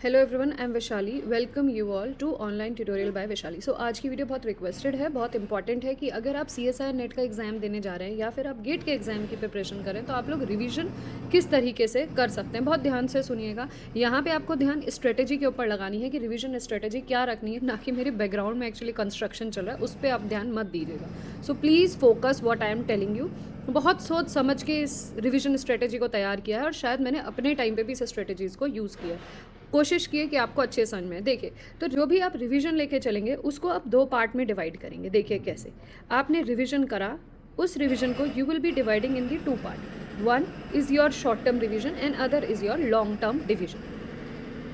Hello everyone, I am Vaishali. Welcome you all to online tutorial by Vaishali. So आज की video बहुत requested है, बहुत इंपॉर्टेंट है कि अगर आप CSIR नेट का एग्ज़ाम देने जा रहे हैं या फिर आप गेट के एग्ज़ाम की प्रिपरेशन करें तो आप लोग रिवीजन किस तरीके से कर सकते हैं। बहुत ध्यान से सुनिएगा। यहाँ पे आपको ध्यान स्ट्रेटेजी के ऊपर लगानी है कि रिवीजन स्ट्रेटेजी क्या रखनी है, ना कि मेरे बैकग्राउंड में एक्चुअली कंस्ट्रक्शन चल रहा है उस पर आप ध्यान मत दीजिएगा। So please focus what I am telling you. बहुत सोच समझ के इस रिवीजन स्ट्रेटेजी को तैयार किया है और शायद मैंने अपने टाइम पे भी इस स्ट्रेटेजीज़ को यूज़ किया है। कोशिश किए कि आपको अच्छे समझ में। देखिए, तो जो भी आप रिवीजन लेके चलेंगे उसको आप 2 पार्ट में डिवाइड करेंगे। देखिए कैसे आपने रिवीजन करा, उस रिवीजन को you will be dividing in the 2 part. One is your short term revision and other is your long term revision.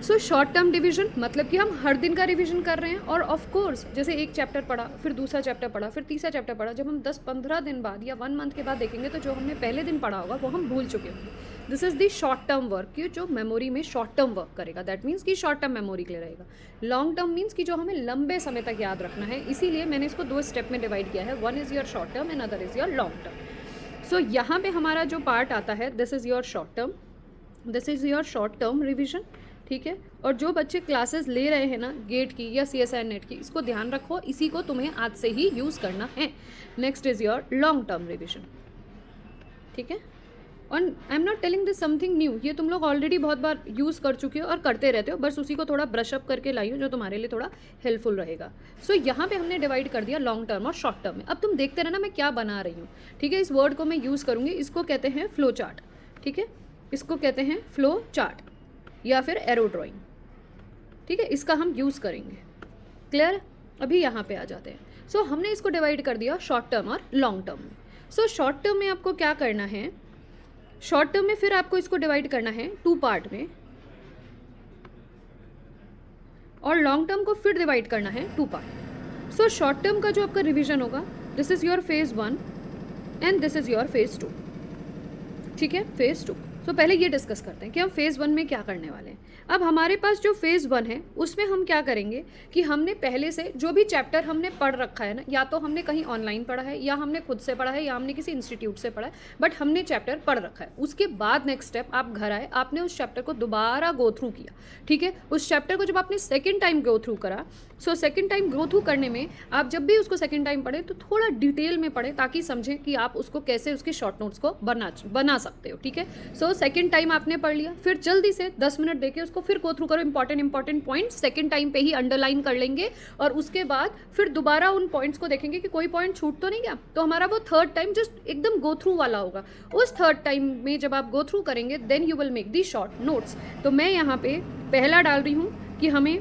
So short term division मतलब कि हम हर दिन का रिवीजन कर रहे हैं और ऑफ कोर्स जैसे एक चैप्टर पढ़ा, फिर दूसरा चैप्टर पढ़ा, फिर तीसरा चैप्टर पढ़ा, जब हम 10-15 दिन बाद या 1 मंथ के बाद देखेंगे तो जो हमने पहले दिन पढ़ा होगा वो हम भूल चुके होंगे। This is the short term work कि जो मेमोरी में शॉर्ट टर्म वर्क करेगा। दैट मीन्स कि शॉर्ट टर्म मेमोरी के लिए रहेगा। लॉन्ग टर्म मीन्स कि जो हमें लंबे समय तक याद रखना है, इसीलिए मैंने इसको 2 स्टेप में डिवाइड किया है। One is your short term and other is your long term. So यहाँ पे हमारा जो पार्ट आता है, this is your short term, this is your short term revision. ठीक है, और जो बच्चे क्लासेस ले रहे हैं ना गेट की या CSIR नेट की, इसको ध्यान रखो, इसी को तुम्हें आज से ही यूज़ करना है। Next is your long term revision. ठीक है, और I am not telling this something new, ये तुम लोग ऑलरेडी बहुत बार यूज़ कर चुके हो और करते रहते हो, बस उसी को थोड़ा ब्रश अप करके लाई हो जो तुम्हारे लिए थोड़ा हेल्पफुल रहेगा। सो यहाँ पे हमने डिवाइड कर दिया लॉन्ग टर्म और शॉर्ट टर्म में। अब तुम देखते रहना मैं क्या बना रही हूँ। ठीक है, इस वर्ड को मैं यूज़ करूँगी, इसको कहते हैं फ्लो चार्ट। ठीक है, इसको कहते हैं फ्लो चार्ट या फिर एरो ड्राइंग। ठीक है, इसका हम यूज़ करेंगे। क्लियर? अभी यहाँ पे आ जाते हैं। सो हमने इसको डिवाइड कर दिया शॉर्ट टर्म और लॉन्ग टर्म में। सो शॉर्ट टर्म में आपको क्या करना है, शॉर्ट टर्म में फिर आपको इसको डिवाइड करना है 2 पार्ट में और लॉन्ग टर्म को फिर डिवाइड करना है 2 पार्ट। सो शॉर्ट टर्म का जो आपका रिविजन होगा, this is your phase 1 and this is your phase 2। ठीक है, फेज़ 2। तो पहले ये डिस्कस करते हैं कि हम फेज़ 1 में क्या करने वाले हैं। अब हमारे पास जो फेज़ 1 है उसमें हम क्या करेंगे कि हमने पहले से जो भी चैप्टर हमने पढ़ रखा है ना, या तो हमने कहीं ऑनलाइन पढ़ा है या हमने खुद से पढ़ा है या हमने किसी इंस्टीट्यूट से पढ़ा है, बट हमने चैप्टर पढ़ रखा है। उसके बाद नेक्स्ट स्टेप, आप घर आए, आपने उस चैप्टर को दोबारा गो थ्रू किया। ठीक है, उस चैप्टर को जब आपने सेकेंड टाइम गो थ्रू करा, so second time go through करने में आप जब भी उसको सेकेंड टाइम पढ़े तो थोड़ा डिटेल में पढ़े ताकि समझें कि आप उसको कैसे उसके शॉर्ट नोट्स को बना सकते हो। ठीक है, सो सेकेंड टाइम आपने पढ़ लिया, फिर जल्दी से 10 मिनट देके उसको फिर गो थ्रू करो। इंपॉर्टेंट पॉइंट सेकेंड टाइम पे ही अंडरलाइन कर लेंगे और उसके बाद फिर दोबारा उन पॉइंट्स को देखेंगे कि कोई पॉइंट छूट तो नहीं गया, तो हमारा वो थर्ड टाइम जस्ट एकदम गो थ्रू वाला होगा। उस थर्ड टाइम में जब आप गो थ्रू करेंगे then you will make the short notes. तो मैं यहाँ पे पहला डाल रही हूँ कि हमें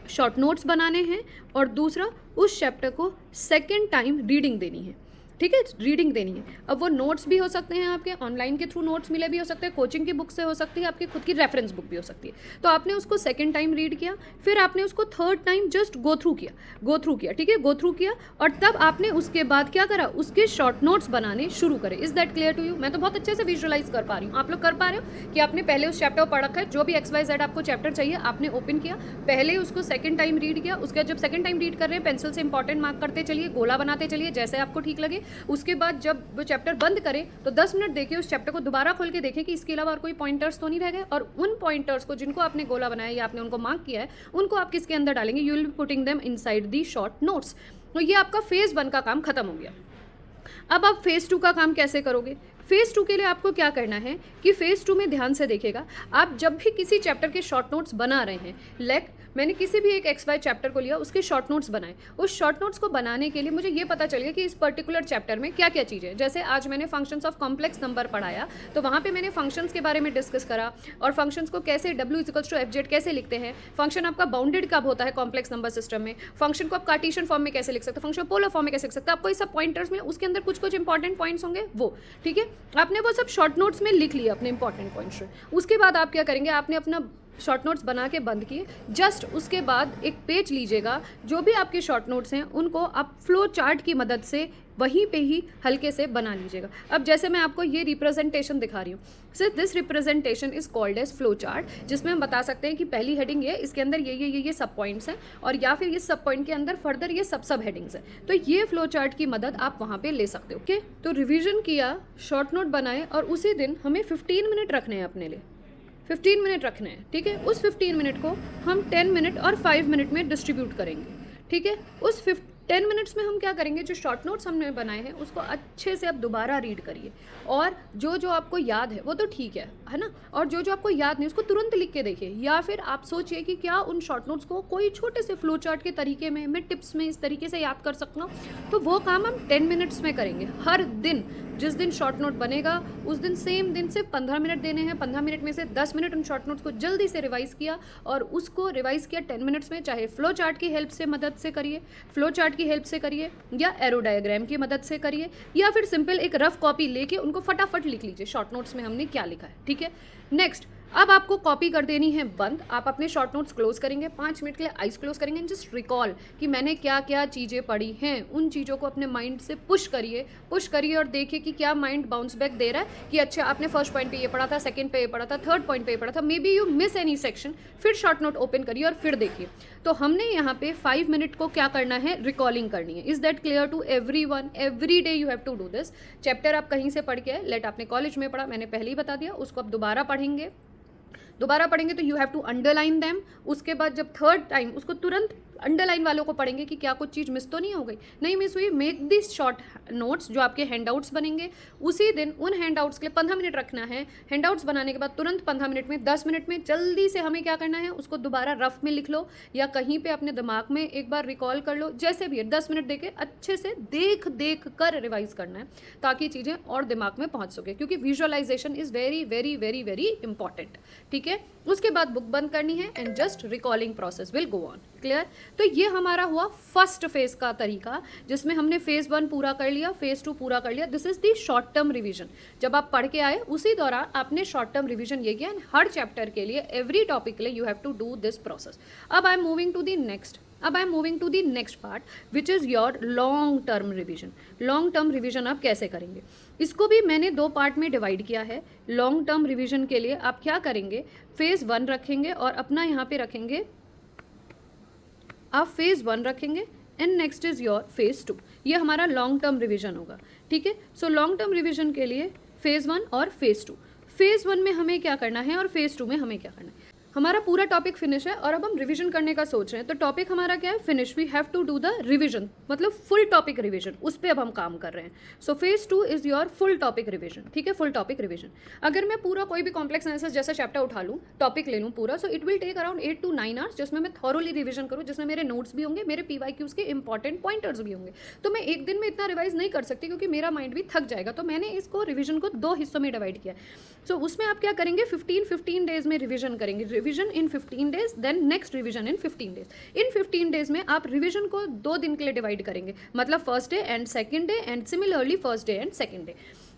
शॉर्ट नोट्स बनाने हैं और दूसरा उस चैप्टर को सेकेंड टाइम रीडिंग देनी है। ठीक है, रीडिंग देनी है। अब वो नोट्स भी हो सकते हैं आपके ऑनलाइन के थ्रू, नोट्स मिले भी हो सकते हैं, कोचिंग की बुक से हो सकती है, आपकी खुद की रेफरेंस बुक भी हो सकती है। तो आपने उसको सेकंड टाइम रीड किया, फिर आपने उसको third time just go through किया। ठीक है, गो थ्रू किया और तब आपने उसके बाद क्या करा, उसके शॉर्ट नोट्स बनाने शुरू करे। Is that clear to you? मैं तो बहुत अच्छे से विजुअलाइज कर पा रही हूँ। आप लोग कर पा रहे हो कि आपने पहले उस चैप्टर को पढ़ रखा है, जो भी XYZ आपको चैप्टर चाहिए आपने ओपन किया, पहले उसको सेकंड टाइम रीड किया, उसके बाद जब सेकंड टाइम रीड कर रहे हैं पेंसिल से इंपॉर्टेंट मार्क करते चलिए, गोला बनाते चलिए जैसे आपको ठीक लगे। उसके बाद जब वो चैप्टर बंद करें तो 10 मिनट देखिए, उस चैप्टर को दोबारा खोल के देखें कि इसके अलावा और कोई पॉइंटर्स तो नहीं रह गए, और उन पॉइंटर्स को जिनको आपने गोला बनाया या आपने उनको मार्क किया है उनको आप किसके अंदर डालेंगे, you will be putting them inside the short notes. तो ये आपका फेज़ 1 का काम खत्म हो गया। अब आप फेज़ 2 का काम कैसे करोगे? फेज़ 2 के लिए आपको क्या करना है कि फेज़ 2 में ध्यान से देखिएगा, आप जब भी किसी चैप्टर के शॉर्ट नोट्स बना रहे हैं, लाइक मैंने किसी भी एक XY चैप्टर को लिया, उसके शॉर्ट नोट्स बनाए। उस शॉर्ट नोट्स को बनाने के लिए मुझे ये पता चल गया कि इस पर्टिकुलर चैप्टर में क्या क्या चीज़ें, जैसे आज मैंने फंक्शंस ऑफ कॉम्प्लेक्स नंबर पढ़ाया तो वहाँ पे मैंने फंक्शंस के बारे में डिस्कस करा और फंक्शंस को कैसे W=FZ कैसे लिखते हैं, फंक्शन आपका बाउंडेड कब होता है कॉम्प्लेक्स नंबर सिस्टम में, फंक्शन को आप कार्टेशियन फॉर्म में कैसे लिख सकते हैं, फंक्शन पोलर फॉर्म में कैसे लिख सकते हैं, आपको ये सब पॉइंटर्स में उसके अंदर कुछ इंपॉर्टेंट पॉइंट्स होंगे वो। ठीक है, आपने वो सब शॉर्ट नोट्स में लिख लिया अपने इंपॉर्टेंट पॉइंट्स। उसके बाद आप क्या करेंगे, आपने अपना शॉर्ट नोट्स बना के बंद किए, जस्ट उसके बाद एक पेज लीजिएगा, जो भी आपके शॉर्ट नोट्स हैं उनको आप फ्लो चार्ट की मदद से वहीं पे ही हल्के से बना लीजिएगा। अब जैसे मैं आपको ये रिप्रेजेंटेशन दिखा रही हूँ, so this representation is called as flow chart, जिसमें हम बता सकते हैं कि पहली हेडिंग ये, इसके अंदर ये सब पॉइंट्स हैं और या फिर ये सब पॉइंट के अंदर फर्दर ये सब हेडिंग्स हैं। तो ये फ्लो चार्ट की मदद आप वहाँ पे ले सकते हो। ओके, तो रिविजन किया, शॉर्ट नोट बनाए और उसी दिन हमें 15 मिनट रखने हैं अपने लिए। 15 मिनट रखने हैं, ठीक है। उस 15 मिनट को हम 10 मिनट और 5 मिनट में डिस्ट्रीब्यूट करेंगे, ठीक है। उस 10 मिनट्स में हम क्या करेंगे, जो शॉर्ट नोट्स हमने बनाए हैं उसको अच्छे से आप दोबारा रीड करिए, और जो जो आपको याद है वो तो ठीक है ना, और जो जो आपको याद नहीं उसको तुरंत लिख के देखिए, या फिर आप सोचिए कि क्या उन शॉर्ट नोट्स को कोई छोटे से फ्लो चार्ट के तरीके में, मैं टिप्स में इस तरीके से याद कर सकता हूँ, तो वो काम हम 10 मिनट्स में करेंगे। हर दिन जिस दिन शॉर्ट नोट बनेगा उस दिन सेम दिन सिर्फ 15 मिनट देने हैं, 15 मिनट में से 10 मिनट उन शॉर्ट नोट्स को जल्दी से रिवाइज़ किया, और उसको रिवाइज़ किया 10 मिनट्स में, चाहे फ्लो चार्ट की हेल्प से मदद से करिए, फ्लो चार्ट की हेल्प से करिए, या एरो डायग्राम की मदद से करिए, या फिर सिंपल एक रफ कॉपी लेके उनको फटाफट लिख लीजिए शॉर्ट नोट्स में हमने क्या लिखा है, ठीक है। नेक्स्ट, अब आपको कॉपी कर देनी है बंद, आप अपने शॉर्ट नोट्स क्लोज करेंगे, 5 मिनट के लिए आइज क्लोज करेंगे, एंड जस्ट रिकॉल कि मैंने क्या क्या चीज़ें पढ़ी हैं, उन चीज़ों को अपने माइंड से पुश करिए और देखिए कि क्या माइंड बाउंस बैक दे रहा है कि अच्छा आपने फर्स्ट पॉइंट पे ये पढ़ा था, सेकंड पे ये पढ़ा था, थर्ड पॉइंट पे ये पढ़ा था, may be you miss any section, फिर शॉर्ट नोट ओपन करिए और फिर देखिए। तो हमने यहाँ पे 5 मिनट को क्या करना है, रिकॉलिंग करनी है। Is that clear to everyone? Every day you have to do this. Chapter आप कहीं से पढ़ के आए, लेट आपने कॉलेज में पढ़ा, मैंने पहले ही बता दिया, उसको आप दोबारा पढ़ेंगे तो you have to underline them. उसके बाद जब थर्ड टाइम उसको तुरंत अंडरलाइन वालों को पढ़ेंगे कि क्या कुछ चीज़ मिस तो नहीं हो गई, नहीं मिस हुई। मेक दिस शॉर्ट नोट्स, जो आपके हैंडआउट्स बनेंगे उसी दिन उन हैंडआउट्स के लिए 15 मिनट रखना है। हैंडआउट्स बनाने के बाद तुरंत 15 मिनट में, 10 मिनट में जल्दी से हमें क्या करना है, उसको दोबारा रफ में लिख लो, या कहीं पे अपने दिमाग में एक बार रिकॉल कर लो, जैसे भी है 10 मिनट देके अच्छे से देख कर रिवाइज करना है, ताकि चीज़ें और दिमाग में पहुंच सके, क्योंकि visualisation is very very very very important, ठीक है। उसके बाद बुक बंद करनी है and just recalling process will go on. Clear? तो ये हमारा हुआ फर्स्ट फेज का तरीका, जिसमें हमने फेज 1 पूरा कर लिया, फेज 2 पूरा कर लिया। This is the short term revision. जब आप पढ़ के आए उसी दौरान आपने शॉर्ट टर्म रिवीजन ये किया, हर चैप्टर के लिए, एवरी टॉपिक के लिए you have to do this process. अब I am moving to the next part which is your long term revision. Long term revision आप कैसे करेंगे, इसको भी मैंने 2 पार्ट में डिवाइड किया है। लॉन्ग टर्म रिविजन के लिए आप क्या करेंगे, फेज 1 रखेंगे और अपना यहाँ पे रखेंगे, आप फेज 1 रखेंगे and next is your phase 2। ये हमारा लॉन्ग टर्म रिविजन होगा, ठीक है। सो लॉन्ग टर्म रिविजन के लिए फेज 1 और फेज 2। फेज 1 में हमें क्या करना है और फेज 2 में हमें क्या करना है। हमारा पूरा टॉपिक फिनिश है और अब हम रिवीजन करने का सोच रहे हैं, तो टॉपिक हमारा क्या है, finish. We have to do the revision, मतलब फुल टॉपिक रिवीजन, उस पर अब हम काम कर रहे हैं। So phase 2 is your full topic revision, ठीक है, फुल टॉपिक रिवीजन। अगर मैं पूरा कोई भी कॉम्प्लेक्स एनालिसिस जैसा चैप्टर उठा लूँ, टॉपिक ले लूँ पूरा, so it will take around 8 to 9 hours, जिसमें मैं थॉरोली रिवीजन करूँ, जिसमें मेरे नोट्स भी होंगे, मेरे PYQs के इंपॉर्टेंट पॉइंटर्स भी होंगे। तो मैं एक दिन में इतना रिवाइज नहीं कर सकती, क्योंकि मेरा माइंड भी थक जाएगा। तो मैंने इसको रिवीजन को 2 हिस्सों में डिवाइड किया। सो उसमें आप क्या करेंगे, 15 डेज में रिवीजन करेंगे। रिवीजन इन 15 days, देन नेक्स्ट रिवीजन इन 15 days। इन 15 days में आप रिवीजन को 2 दिन के लिए डिवाइड करेंगे, मतलब first day and second day, and similarly first day and second day.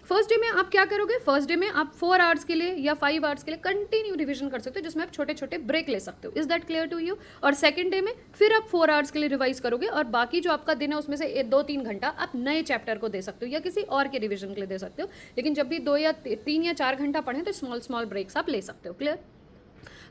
First day में आप क्या करोगे, फर्स्ट डे में आप 4 आवर्स के लिए या 5 आवर्स के लिए कंटिन्यू रिवीजन कर सकते हो, जिसमें आप छोटे छोटे ब्रेक ले सकते हो। Is that clear to you? और सेकंड डे में फिर आप 4 आवर्स के लिए रिवाइज करोगे, और बाकी जो आपका दिन है उसमें से 2-3 घंटा आप नए चैप्टर को दे सकते हो या किसी और के रिवीजन के लिए दे सकते हो। लेकिन जब भी 2 या 3 या 4 घंटा पढ़ें तो स्मॉल ब्रेक्स आप ले सकते हो। क्लियर?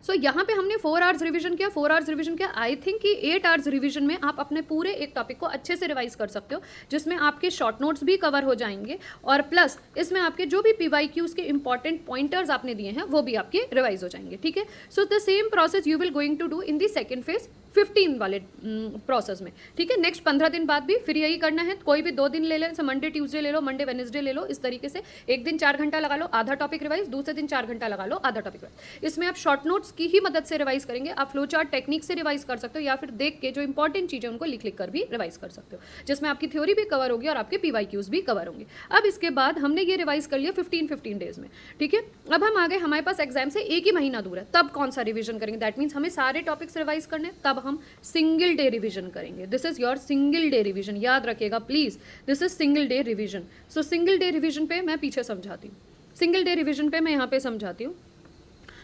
सो यहाँ पे हमने 4 आवर्स रिवीजन किया, 4 आवर्स रिवीजन किया। आई थिंक कि 8 आवर्स रिवीजन में आप अपने पूरे एक टॉपिक को अच्छे से रिवाइज कर सकते हो, जिसमें आपके शॉर्ट नोट्स भी कवर हो जाएंगे, और प्लस इसमें आपके जो भी PYQs के इंपॉर्टेंट पॉइंटर्स आपने दिए हैं वो भी आपके रिवाइज हो जाएंगे, ठीक है। So the same process you will going to do in the second phase 15 वाले प्रोसेस में, ठीक है। नेक्स्ट 15 दिन बाद भी फिर यही करना है। कोई भी 2 दिन ले लें, मंडे ट्यूसडे ले लो, मंडे वेडनेसडे ले लो, इस तरीके से एक दिन 4 घंटा लगा लो, आधा टॉपिक रिवाइज, दूसरे दिन 4 घंटा लगा लो, आधा टॉपिक रिवाइज। इसमें आप शॉर्ट नोट्स की ही मदद से रिवाइज करेंगे। आप फ्लो चार्ट टेक्निक से रिवाइज कर सकते हो, या फिर देख के जो इंपॉर्टेंट चीज़ें उनको लिख कर भी रिवाइज कर सकते हो, जिसमें आपकी थ्योरी भी कवर होगी और आपके PYQs भी कवर होंगे। अब इसके बाद हमने ये रिवाइज कर लिया 15 डेज में, ठीक है। अब हम आगे, हमारे पास एग्जाम से 1 ही महीना दूर है, तब कौन सा रिविजन करेंगे। दैट मीन्स हमें सारे टॉपिक्स रिवाइज करने, तब हम सिंगल डे रिवीजन करेंगे। This is your single day revision, याद रखिएगा please, this is single day revision. So single day revision पे मैं पीछे समझाती हूँ, सिंगल डे रिवीजन पे मैं यहाँ पे समझाती हूँ।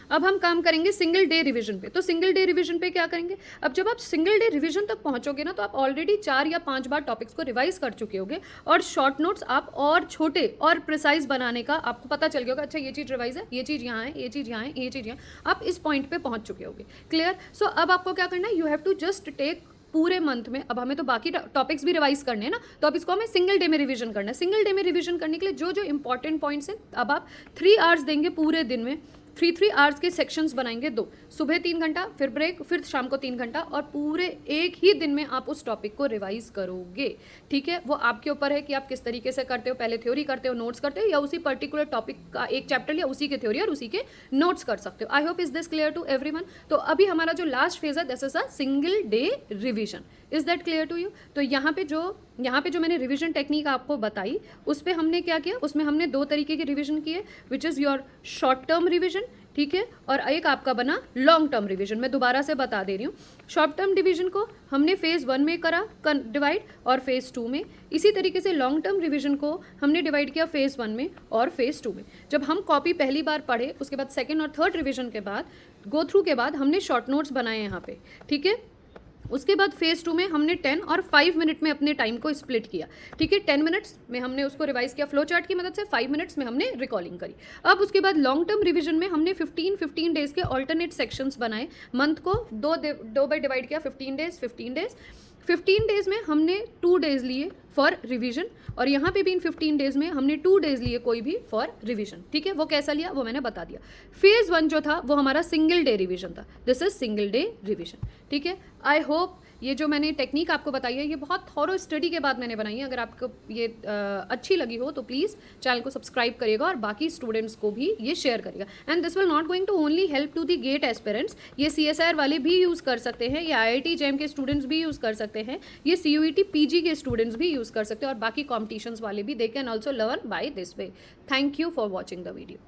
अब हम काम करेंगे सिंगल डे रिवीजन पे। तो सिंगल डे रिवीजन पे क्या करेंगे, अब जब आप सिंगल डे रिवीजन तक पहुंचोगे ना, तो आप ऑलरेडी 4 या 5 बार टॉपिक्स को रिवाइज कर चुके होगे, और शॉर्ट नोट्स आप और छोटे और प्रिसाइज बनाने का आपको पता चल गया होगा। अच्छा, ये चीज़ रिवाइज है, ये चीज़ यहाँ है, ये चीज़ यहाँ है, ये चीज़ यहाँ, आप इस पॉइंट पे पहुंच चुके होगे। क्लियर? सो अब आपको क्या करना है, you have to just take पूरे मंथ में, अब हमें तो बाकी टॉपिक्स भी रिवाइज करने हैं ना, तो अब इसको हमें सिंगल डे में रिवीजन करना है। सिंगल डे में रिवीजन करने के लिए जो जो इंपॉर्टेंट पॉइंट्स हैं, अब आप 3 आवर्स देंगे पूरे दिन में, 3 आवर्स के सेक्शंस बनाएंगे, 2, सुबह 3 घंटा, फिर ब्रेक, फिर शाम को 3 घंटा, और पूरे एक ही दिन में आप उस टॉपिक को रिवाइज करोगे। ठीक है, वो आपके ऊपर है कि आप किस तरीके से करते हो, पहले थ्योरी करते हो, नोट्स करते हो, या उसी पर्टिकुलर टॉपिक का एक चैप्टर या उसी के थ्योरी और उसी के नोट्स कर सकते हो। I hope is this clear to everyone. तो अभी हमारा जो लास्ट फेज है, this is a single day revision. Is that clear to you? तो यहाँ पे जो मैंने रिविजन टेक्निक आपको बताई, उस पर हमने क्या किया, उसमें हमने 2 तरीके के रिविजन किए, विच is your short term revision, ठीक है, और एक आपका बना लॉन्ग टर्म रिविजन। मैं दोबारा से बता दे रही हूँ, शॉर्ट टर्म डिवीजन को हमने फेज़ 1 में करा डिवाइड और फेज़ 2 में। इसी तरीके से लॉन्ग टर्म रिविजन को हमने डिवाइड किया फेज़ 1 में और फेज़ 2 में। जब हम कॉपी पहली बार पढ़े, उसके बाद सेकेंड और थर्ड रिविजन के बाद, गो थ्रू के बाद, हमने शॉर्ट नोट्स बनाए यहाँ पे, ठीक है। उसके बाद फेज़ 2 में हमने 10 और 5 मिनट में अपने टाइम को स्प्लिट किया, ठीक है। 10 मिनट्स में हमने उसको रिवाइज किया फ्लो चार्ट की मदद से, 5 मिनट्स में हमने रिकॉलिंग करी। अब उसके बाद लॉन्ग टर्म रिवीजन में हमने 15 डेज के ऑल्टरनेट सेक्शंस बनाए, मंथ को दो बार डिवाइड किया, 15 डेज में हमने 2 डेज लिए फॉर रिवीजन, और यहाँ पे भी इन 15 डेज में हमने 2 डेज लिए कोई भी फॉर रिवीजन, ठीक है। वो कैसा लिया वो मैंने बता दिया। फेज़ 1 जो था वो हमारा सिंगल डे रिवीजन था, this is single day revision, ठीक है। आई होप ये जो मैंने टेक्निक आपको बताई है, ये बहुत थॉरो स्टडी के बाद मैंने बनाई है। अगर आपको ये अच्छी लगी हो तो प्लीज़ चैनल को सब्सक्राइब करिएगा और बाकी स्टूडेंट्स को भी ये शेयर करिएगा। And this will not going to only help to the GATE aspirants, ये CSIR वाले भी यूज़ कर सकते हैं, ये IIT JAM के स्टूडेंट्स भी यूज़ कर सकते हैं, ये CUET PG के स्टूडेंट्स भी यूज़ कर सकते हैं, और बाकी कॉम्पिटिशन्स वाले भी, they can also learn by this way. Thank you for watching the video.